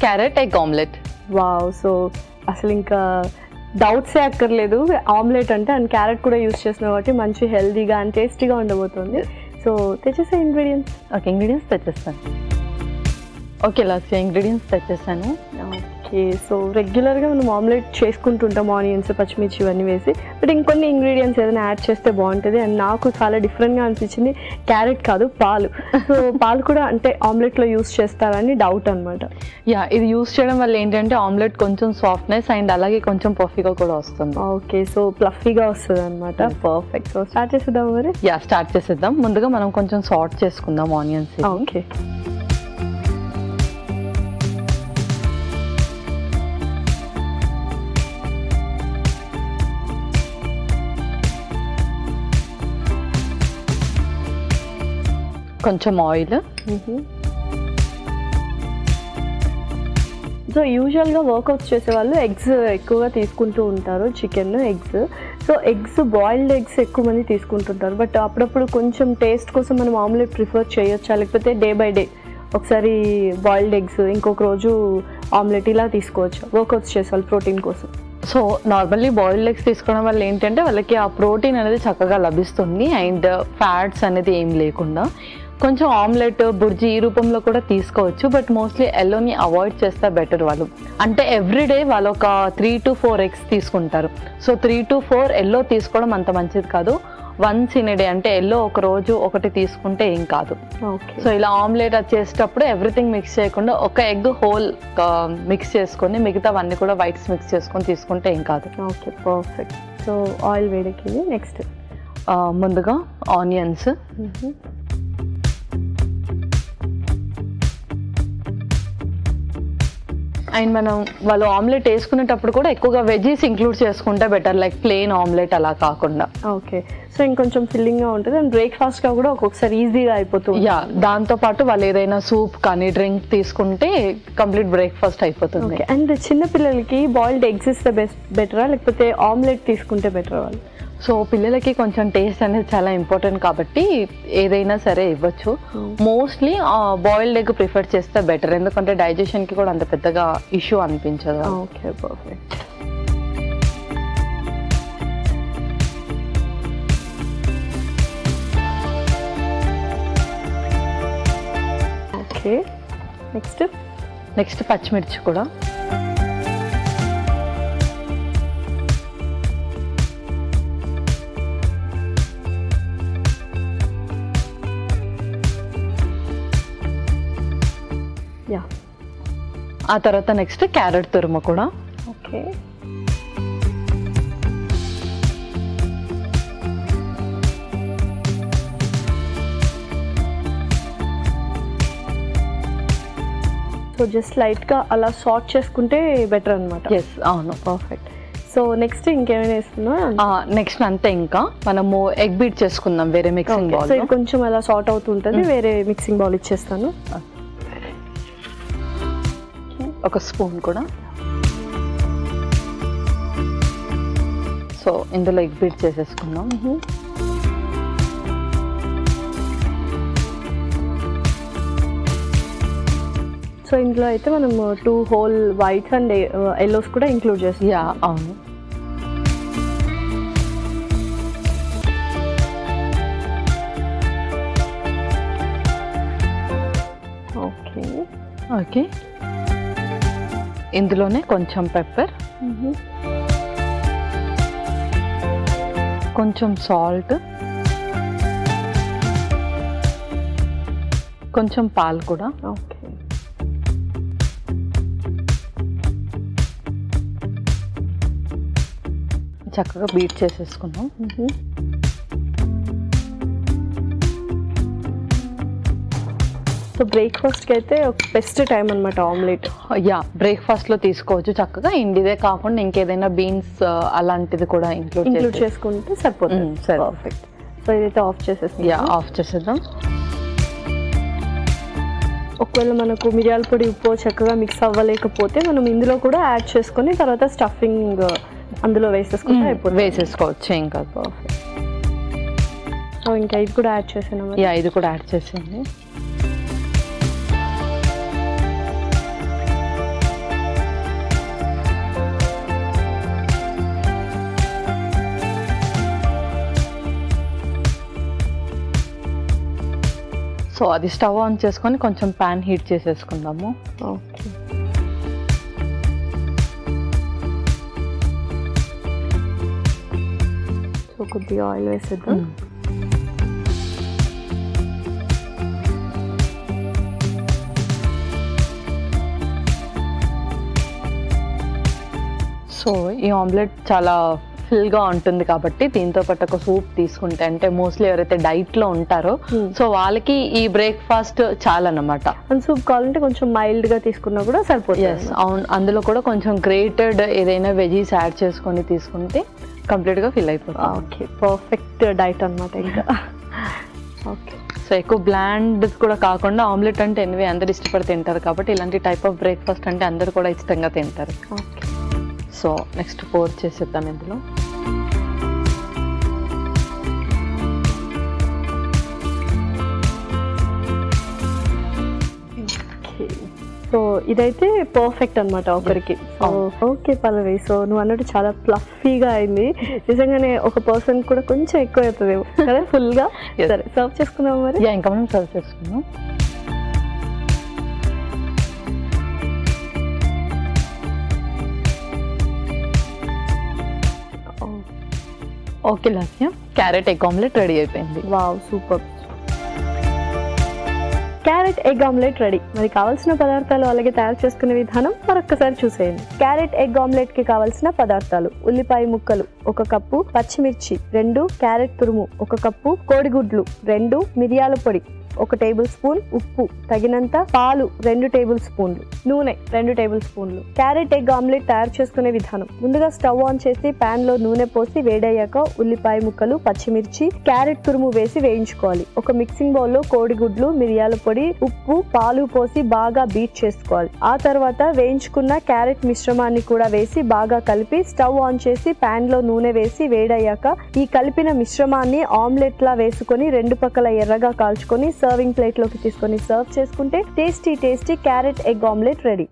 Carrot egg omelette. Wow, so అసలు ఇంకా డౌట్సే అక్కర్లేదు, ఆమ్లెట్ అంటే అండ్ క్యారెట్ కూడా యూస్ చేసిన కాబట్టి మంచి హెల్తీగా అండ్ టేస్టీగా ఉండబోతుంది. సో తెచ్చేసే ఇంగ్రీడియంట్స్. ఓకే, ఇంగ్రీడియంట్స్ తెచ్చేస్తాను. ఓకే లాస్య, ఇంగ్రీడియంట్స్ తెచ్చేసాను. ఓకే, సో రెగ్యులర్గా మనం ఆమ్లెట్ చేసుకుంటుంటాం ఆనియన్స్ పచ్చిమిర్చి ఇవన్నీ వేసి, బట్ ఇంకొన్ని ఇంగ్రీడియంట్స్ ఏదైనా యాడ్ చేస్తే బాగుంటుంది. అండ్ నాకు చాలా డిఫరెంట్గా అనిపించింది క్యారెట్ కాదు పాలు. సో పాలు కూడా అంటే ఆమ్లెట్లో యూస్ చేస్తారని డౌట్ అనమాట. యా, ఇది యూస్ చేయడం వల్ల ఏంటంటే ఆమ్లెట్ కొంచెం సాఫ్ట్నెస్ అండ్ అలాగే కొంచెం పఫీగా కూడా వస్తుంది. ఓకే, సో ప్లఫీగా వస్తుంది అనమాట. పర్ఫెక్ట్. సో స్టార్ట్ చేసేద్దాం మరి. యా, స్టార్ట్ చేసేద్దాం. ముందుగా మనం కొంచెం సార్ట్ చేసుకుందాం ఆనియన్స్. ఓకే, కొంచెం ఆయిల్. సో యూజువల్గా వర్కౌట్స్ చేసే వాళ్ళు ఎగ్స్ ఎక్కువగా తీసుకుంటూ ఉంటారు, chicken eggs. So eggs boiled eggs ఎక్కువ మంది తీసుకుంటుంటారు, బట్ అప్పుడప్పుడు కొంచెం టేస్ట్ కోసం మనం ఆమ్లెట్ ప్రిఫర్ చేయొచ్చా, లేకపోతే డే బై డే ఒకసారి బాయిల్డ్ ఎగ్స్ ఇంకొక రోజు ఆమ్లెట్ ఇలా తీసుకోవచ్చు వర్కౌట్స్ చేసే వాళ్ళు ప్రోటీన్ కోసం? సో నార్మల్లీ బాయిల్డ్ ఎగ్స్ తీసుకోవడం వల్ల ఏంటంటే వాళ్ళకి ఆ ప్రోటీన్ అనేది చక్కగా లభిస్తుంది అండ్ ఫ్యాట్స్ అనేది ఏం లేకుండా. కొంచెం ఆమ్లెట్ బుర్జీ ఈ రూపంలో కూడా తీసుకోవచ్చు, బట్ మోస్ట్లీ ఎల్లోని అవాయిడ్ చేస్తే బెటర్. వాళ్ళు అంటే ఎవ్రీడే వాళ్ళు ఒక 3 to 4 ఎగ్స్ తీసుకుంటారు. సో 3 to 4 ఎల్లో తీసుకోవడం అంత మంచిది కాదు. వన్స్ ఇన్ ఏ డే అంటే ఎల్లో ఒక రోజు ఒకటి తీసుకుంటే ఏం కాదు. సో ఇలా ఆమ్లెట్ చేసేటప్పుడు ఎవ్రీథింగ్ మిక్స్ చేయకుండా ఒక ఎగ్ హోల్ మిక్స్ చేసుకొని మిగతావన్నీ కూడా వైట్స్ మిక్స్ చేసుకొని తీసుకుంటే ఏం కాదు. Okay, perfect. సో ఆయిల్ వేడెక్కింది. నెక్స్ట్ ముందుగా ఆనియన్స్. అండ్ మనం వాళ్ళు ఆమ్లెట్ వేసుకునేటప్పుడు కూడా ఎక్కువగా వెజీస్ ఇంక్లూడ్ చేసుకుంటే బెటర్, లైక్ ప్లెయిన్ ఆమ్లెట్ అలా కాకుండా. ఓకే, సో ఇంకొంచెం ఫిల్లింగ్గా ఉంటుంది అండ్ బ్రేక్ఫాస్ట్గా కూడా ఒక్కొక్కసారి ఈజీగా అయిపోతుంది. యా, దాంతోపాటు వాళ్ళు ఏదైనా సూప్ కానీ డ్రింక్ తీసుకుంటే కంప్లీట్ బ్రేక్ఫాస్ట్ అయిపోతుంది. అండ్ చిన్నపిల్లలకి బాయిల్డ్ ఎగ్స్ ఇస్తే బెటరా లేకపోతే ఆమ్లెట్ తీసుకుంటే బెటరా వాళ్ళు? సో పిల్లలకి కొంచెం టేస్ట్ అనేది చాలా ఇంపార్టెంట్ కాబట్టి ఏదైనా సరే ఇవ్వచ్చు. మోస్ట్లీ బాయిల్డ్ ఎగ్ ప్రిఫర్ చేస్తే బెటర్, ఎందుకంటే డైజెషన్కి కూడా అంత పెద్దగా ఇష్యూ అనిపించదు. Okay, perfect. ఓకే, నెక్స్ట్ పచ్చిమిర్చి కూడా. ఆ తర్వాత నెక్స్ట్ క్యారెట్ తురుము కూడా. ఓకే, సో జస్ట్ లైట్గా అలా సార్ట్ చేసుకుంటే బెటర్ అనమాట. ఎస్, అవును, పర్ఫెక్ట్. సో నెక్స్ట్ ఇంకేమైనా వేస్తున్నా? నెక్స్ట్ అంతే, ఇంకా మనము ఎగ్ బీట్ చేసుకుందాం వేరే మిక్సింగ్ బౌల్. సో కొంచెం అలా సార్ట్ అవుతుంటుంది, వేరే మిక్సింగ్ బౌల్ ఇచ్చేస్తాను. ఒక స్పూన్ కూడా. సో ఇందులో ఎగ్ బీట్ చేసేసుకుందాం. సో ఇందులో అయితే మనం 2 హోల్ వైట్స్ అండ్ ఎల్లోస్ కూడా ఇంక్లూడ్ చేస్తాం. యా, అవును. Okay, okay. ఇందులోనే కొంచెం పెప్పర్, కొంచెం సాల్ట్, కొంచెం పాలు కూడా. ఓకే, చక్కగా బీట్ చేసేసుకున్నాం. సో బ్రేక్ఫాస్ట్కి అయితే ఒక బెస్ట్ టైం అనమాట ఆమ్లెట్. యా, బ్రేక్ఫాస్ట్లో తీసుకోవచ్చు చక్కగా. ఇదే కాకుండా ఇంకేదైనా బీన్స్ అలాంటిది కూడా ఇంక్లూడ్ చేసుకుంటే సరిపోతుంది. పర్ఫెక్ట్. సో ఇదైతే ఆఫ్ చేసేస్తాం. యా, ఆఫ్ చేసేద్దాం. ఒకవేళ మనకు మిరియాల పొడి ఉప్పు చక్కగా మిక్స్ అవ్వలేకపోతే మనం ఇందులో కూడా యాడ్ చేసుకొని తర్వాత స్టఫింగ్ అందులో వేసేసుకుంటే అయిపోతుంది. వేసేసుకోవచ్చు, ఏం కాదు. పర్ఫెక్ట్. సో ఇంకా ఇది కూడా యాడ్ చేసాను. యా, ఇది కూడా యాడ్ చేసేయండి. సో అది స్టవ్ ఆన్ చేసుకొని కొంచెం ప్యాన్ హీట్ చేసేసుకుందాము. ఓకే. సో కొద్దిగా ఆయిల్ వేసేద్దాం. సో ఈ ఆమ్లెట్ చాలా ఫిల్గా ఉంటుంది కాబట్టి దీంతో పాటు ఒక సూప్ తీసుకుంటే, అంటే మోస్ట్లీ ఎవరైతే డైట్లో ఉంటారో సో వాళ్ళకి ఈ బ్రేక్ఫాస్ట్ చాలన్నమాట. అండ్ సూప్ కావాలంటే కొంచెం మైల్డ్గా తీసుకున్నా కూడా సరిపోతుంది. ఎస్ అవును, అందులో కూడా కొంచెం గ్రేటెడ్ ఏదైనా వెజీస్ యాడ్ చేసుకొని తీసుకుంటే కంప్లీట్గా ఫిల్ అయిపోతుంది. ఓకే, పర్ఫెక్ట్ డైట్ అనమాట ఇంకా. ఓకే. సో ఎక్కువ బ్లాండ్ కూడా కాకుండా, ఆమ్లెట్ అంటే ఎనివే అందరు ఇష్టపడి తింటారు కాబట్టి ఇలాంటి టైప్ ఆఫ్ బ్రేక్ఫాస్ట్ అంటే అందరు కూడా ఇష్టంగా తింటారు. ఓకే. సో నెక్స్ట్ పోర్ చేసేద్దాం ఇందులో. సో ఇదైతే పర్ఫెక్ట్ అనమాట ఒకరికి. ఓకే పల్లవి, సో నువ్వు అన్నట్టు చాలా ఫ్లఫీగా అయింది. నిజంగానే ఒక పర్సన్ కూడా కొంచెం ఎక్కువ అవుతుంది కదా ఫుల్గా. సరే సర్వ్ చేసుకుందాం మరి. ఇంకా మనం సర్వ్ చేసుకుందాం. Okay Lasya, carrot egg omelette ready అయిపోయింది. Wow, super. Carrot egg omelette ready. మరి కావాల్సిన పదార్థాలు అలాగే తయారు చేసుకునే విధానం మరొకసారి చూసేయండి. క్యారెట్ ఎగ్ ఆమ్లెట్ కి కావాల్సిన పదార్థాలు: ఉల్లిపాయ ముక్కలు 1 కప్పు, పచ్చిమిర్చి 2, క్యారెట్ తురుము 1 కప్పు, కోడిగుడ్లు 2, మిరియాల పొడి 1 టేబుల్ స్పూన్, ఉప్పు తగినంత, పాలు 2 టేబుల్ స్పూన్లు, నూనె 2 టేబుల్ స్పూన్లు. క్యారెట్ ఎగ్ ఆమ్లెట్ తయారు చేసుకునే విధానం: ముందుగా స్టవ్ ఆన్ చేసి పాన్ లో నూనె పోసి వేడయ్యాక ఉల్లిపాయ ముక్కలు, పచ్చిమిర్చి, క్యారెట్ తురుము వేసి వేయించుకోవాలి. ఒక మిక్సింగ్ బౌల్ లో కోడిగుడ్లు, మిరియాల పొడి, ఉప్పు, పాలు పోసి బాగా బీట్ చేసుకోవాలి. ఆ తర్వాత వేయించుకున్న క్యారెట్ మిశ్రమాన్ని కూడా వేసి బాగా కలిపి స్టవ్ ఆన్ చేసి పాన్ లో నూనె వేసి వేడయ్యాక ఈ కలిపిన మిశ్రమాన్ని ఆమ్లెట్ లా వేసుకొని 2 పక్కల ఎర్రగా కాల్చుకొని సర్వింగ్ ప్లేట్ లోకి తీసుకొని సర్వ్ చేసుకుంటే tasty carrot egg omelette ready.